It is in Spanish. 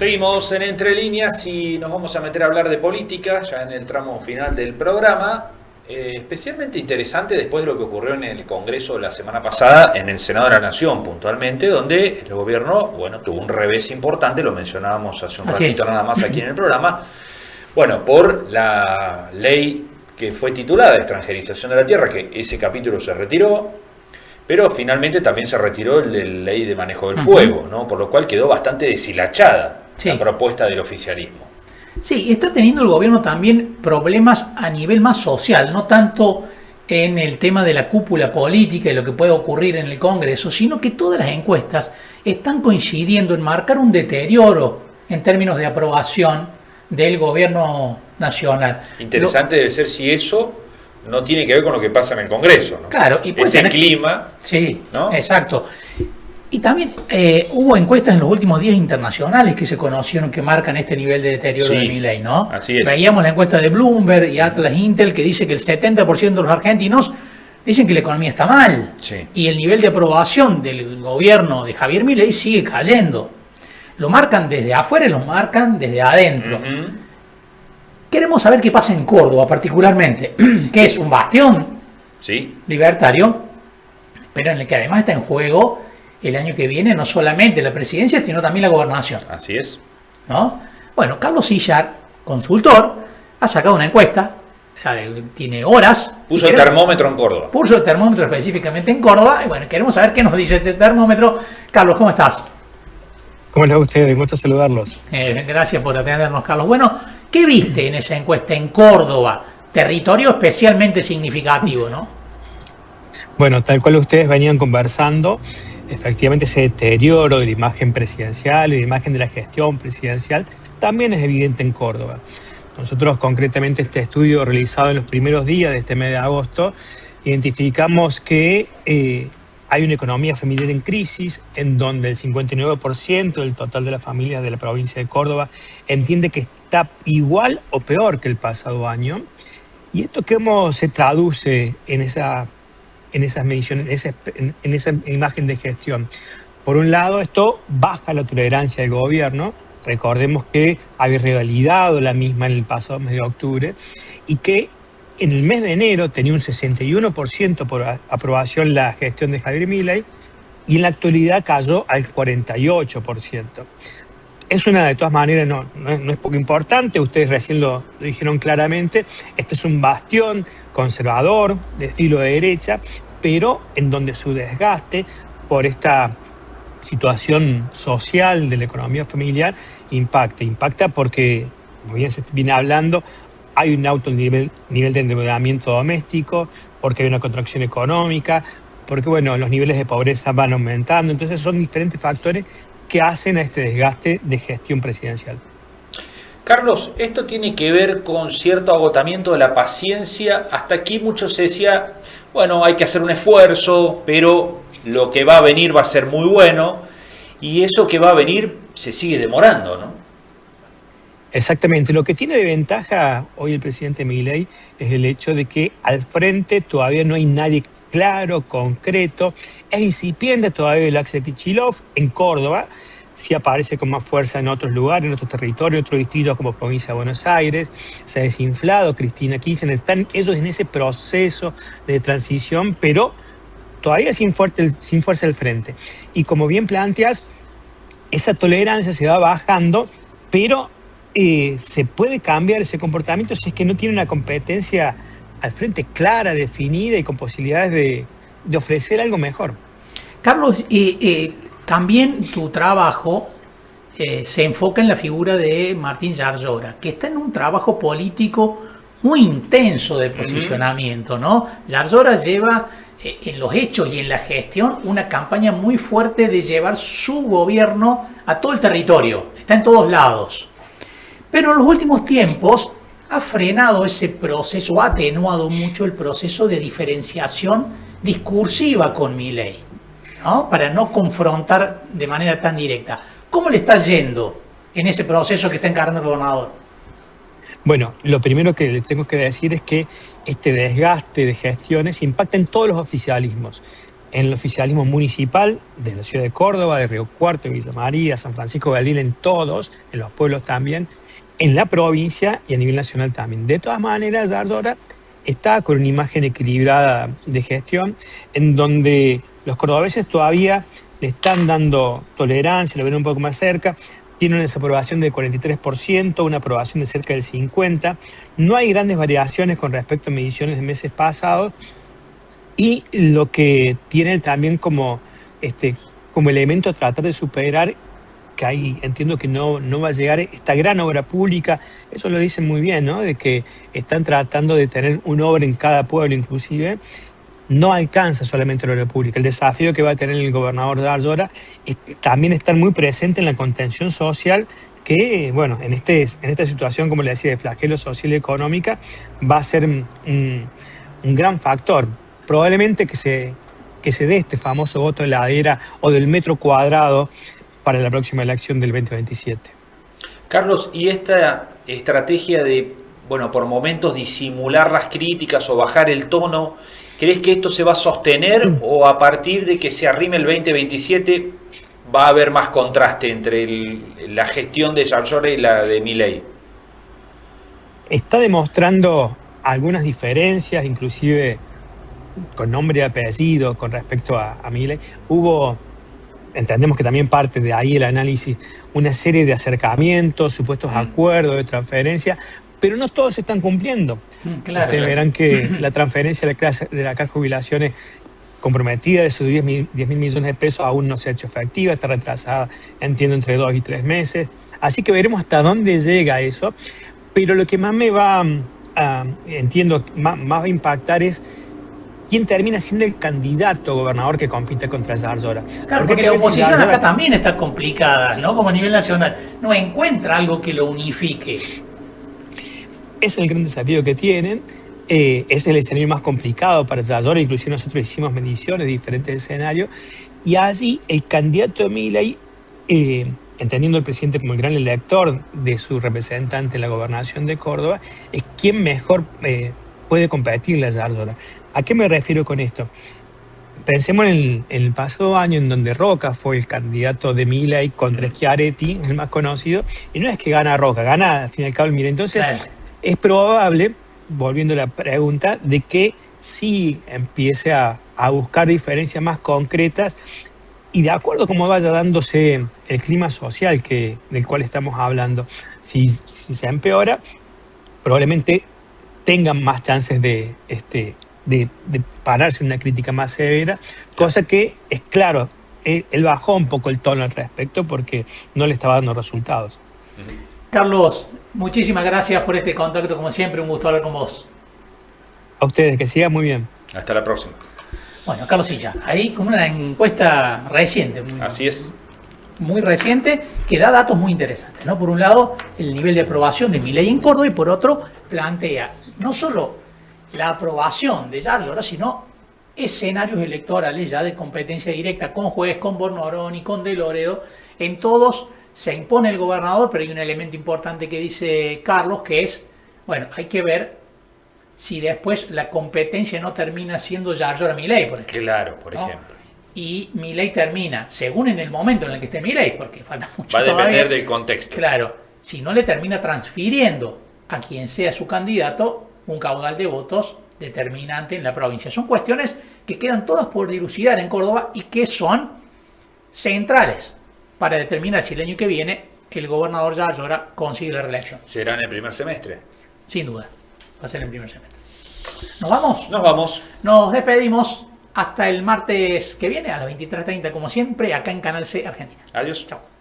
Seguimos en Entre Líneas y nos vamos a meter a hablar de política ya en el tramo final del programa. Especialmente interesante después de lo que ocurrió en el Congreso la semana pasada, en el Senado de la Nación puntualmente, donde el gobierno, tuvo un revés importante, lo mencionábamos hace un ratito nada más aquí en el programa, por la ley que fue titulada de extranjerización de la tierra, que ese capítulo se retiró, pero finalmente también se retiró el de la ley de manejo del fuego, ¿no? Por lo cual quedó bastante deshilachada la propuesta del oficialismo. Sí, está teniendo el gobierno también problemas a nivel más social, no tanto en el tema de la cúpula política y lo que puede ocurrir en el Congreso, sino que todas las encuestas están coincidiendo en marcar un deterioro en términos de aprobación del gobierno nacional. Interesante debe ser si eso no tiene que ver con lo que pasa en el Congreso, ¿no? Claro, y ese clima. Sí, ¿no? Exacto. Y también hubo encuestas en los últimos días internacionales que se conocieron que marcan este nivel de deterioro de Milei, ¿no? Así es. Veíamos la encuesta de Bloomberg y Atlas Intel que dice que el 70% de los argentinos dicen que la economía está mal. Sí. Y el nivel de aprobación del gobierno de Javier Milei sigue cayendo. Lo marcan desde afuera y lo marcan desde adentro. Queremos saber qué pasa en Córdoba particularmente, que es un bastión libertario, pero en el que además está en juego el año que viene no solamente la presidencia, sino también la gobernación. Así es. ¿No? Bueno, Carlos Sillar, consultor, ha sacado una encuesta, tiene horas. Puso el termómetro en Córdoba. Puso el termómetro específicamente en Córdoba. Y bueno, queremos saber qué nos dice este termómetro. Carlos, ¿cómo estás? ¿Cómo les va a ustedes? Gusto saludarlos. Gracias por atendernos, Carlos. Bueno, ¿qué viste en esa encuesta en Córdoba? Territorio especialmente significativo, ¿no? Bueno, tal cual ustedes venían conversando, efectivamente ese deterioro de la imagen presidencial y de la imagen de la gestión presidencial también es evidente en Córdoba. Nosotros concretamente este estudio realizado en los primeros días de este mes de agosto, identificamos que hay una economía familiar en crisis en donde el 59% del total de las familias de la provincia de Córdoba entiende que está igual o peor que el pasado año. Y esto se traduce en esas mediciones, en esa imagen de gestión. Por un lado, esto baja la tolerancia del gobierno. Recordemos que había revalidado la misma en el pasado mes de octubre y que en el mes de enero tenía un 61% por aprobación la gestión de Javier Milei y en la actualidad cayó al 48%. Es de todas maneras, no es poco importante, ustedes recién lo dijeron claramente, este es un bastión conservador, de filo de derecha, pero en donde su desgaste por esta situación social de la economía familiar impacta porque, como bien se viene hablando, hay un alto nivel de endeudamiento doméstico, porque hay una contracción económica, porque los niveles de pobreza van aumentando, entonces son diferentes factores que hacen a este desgaste de gestión presidencial. Carlos, esto tiene que ver con cierto agotamiento de la paciencia. Hasta aquí muchos se decía, hay que hacer un esfuerzo, pero lo que va a venir va a ser muy bueno, y eso que va a venir se sigue demorando, ¿no? Exactamente. Lo que tiene de ventaja hoy el presidente Milei es el hecho de que al frente todavía no hay nadie claro, concreto. Es incipiente todavía el Axel Kicillof en Córdoba. Sí aparece con más fuerza en otros lugares, en otros territorios, en otros distritos como provincia de Buenos Aires. Se ha desinflado Cristina Kirchner. Están ellos en ese proceso de transición, pero todavía sin fuerza al frente. Y como bien planteas, esa tolerancia se va bajando, pero se puede cambiar ese comportamiento si es que no tiene una competencia al frente clara, definida y con posibilidades de ofrecer algo mejor. Carlos, también tu trabajo se enfoca en la figura de Martín Yarlora, que está en un trabajo político muy intenso de posicionamiento, ¿no? Yarlora lleva en los hechos y en la gestión una campaña muy fuerte de llevar su gobierno a todo el territorio, está en todos lados. Pero en los últimos tiempos ha frenado ese proceso, ha atenuado mucho el proceso de diferenciación discursiva con Milei, ¿no? Para no confrontar de manera tan directa. ¿Cómo le está yendo en ese proceso que está encarando el gobernador? Bueno, lo primero que le tengo que decir es que este desgaste de gestiones impacta en todos los oficialismos. en el oficialismo municipal de la ciudad de Córdoba, de Río Cuarto, de Villa María, San Francisco de Bariloche, en todos, en los pueblos también, en la provincia y a nivel nacional también. De todas maneras, Ardora está con una imagen equilibrada de gestión, en donde los cordobeses todavía le están dando tolerancia, lo ven un poco más cerca, tiene una desaprobación del 43%, una aprobación de cerca del 50%, no hay grandes variaciones con respecto a mediciones de meses pasados, y lo que tiene también como elemento a tratar de superar, que ahí entiendo que no va a llegar esta gran obra pública, eso lo dicen muy bien, ¿no? De que están tratando de tener una obra en cada pueblo inclusive, no alcanza solamente la obra pública. El desafío que va a tener el gobernador de Ardora es también estar muy presente en la contención social, que, bueno, en esta situación, como le decía, de flagelo social y económica, va a ser un gran factor. Probablemente que se dé este famoso voto de ladera o del metro cuadrado para la próxima elección del 2027. Carlos, ¿y esta estrategia de, bueno, por momentos disimular las críticas o bajar el tono, crees que esto se va a sostener o a partir de que se arrime el 2027 va a haber más contraste entre la gestión de Yarlora y la de Milei? Está demostrando algunas diferencias, inclusive con nombre y apellido con respecto a Milei. Entendemos que también parte de ahí el análisis, una serie de acercamientos, supuestos acuerdos de transferencia, pero no todos se están cumpliendo. Claro. Ustedes verán que la transferencia de la Caja de Jubilaciones comprometida de sus 10.000 millones de pesos aún no se ha hecho efectiva, está retrasada, entiendo, entre 2 y 3 meses. Así que veremos hasta dónde llega eso. Pero lo que más me va, entiendo, más va a impactar es quién termina siendo el candidato a gobernador que compite contra Yarlora. Claro, porque la oposición acá también está complicada, ¿no? Como a nivel nacional. No encuentra algo que lo unifique. Es el gran desafío que tienen. Es el escenario más complicado para Yarlora. Inclusive nosotros hicimos mediciones de diferentes escenarios. Y allí el candidato Milei, entendiendo al presidente como el gran elector de su representante en la gobernación de Córdoba, es quien mejor puede competirle a Yarlora. ¿A qué me refiero con esto? Pensemos en el pasado año en donde Roca fue el candidato de Milei contra Schiaretti, el más conocido, y no es que gana Roca, gana al fin y al cabo el Milei. Entonces, es probable, volviendo a la pregunta, de que sí empiece a buscar diferencias más concretas y de acuerdo a cómo vaya dándose el clima social del cual estamos hablando. Si se empeora, probablemente tengan más chances de pararse en una crítica más severa, cosa que es claro, él bajó un poco el tono al respecto porque no le estaba dando resultados. Carlos, muchísimas gracias por este contacto, como siempre, un gusto hablar con vos. A ustedes, que sigan muy bien. Hasta la próxima. Bueno, Carlos Silla, ahí con una encuesta reciente. Así es. Muy reciente, que da datos muy interesantes, ¿no? Por un lado, el nivel de aprobación de Milei en Córdoba y por otro, plantea no solo la aprobación de Yarlora, sino escenarios electorales ya de competencia directa con Juez, con Bornorón y con De Loredo. En todos se impone el gobernador, pero hay un elemento importante que dice Carlos, que es, bueno, hay que ver si después la competencia no termina siendo Yarlora-Milei, por ejemplo. Claro, por ¿no? ejemplo. Y Milei termina, según en el momento en el que esté Milei, porque falta mucho Va a depender todavía, del contexto. Claro, si no le termina transfiriendo a quien sea su candidato un caudal de votos determinante en la provincia. Son cuestiones que quedan todas por dilucidar en Córdoba y que son centrales para determinar si el año que viene el gobernador Yarlora consigue la reelección. ¿Será en el primer semestre? Sin duda, va a ser en el primer semestre. ¿Nos vamos? Nos vamos. Nos despedimos hasta el martes que viene a las 23:30, como siempre, acá en Canal C Argentina. Adiós. Chao.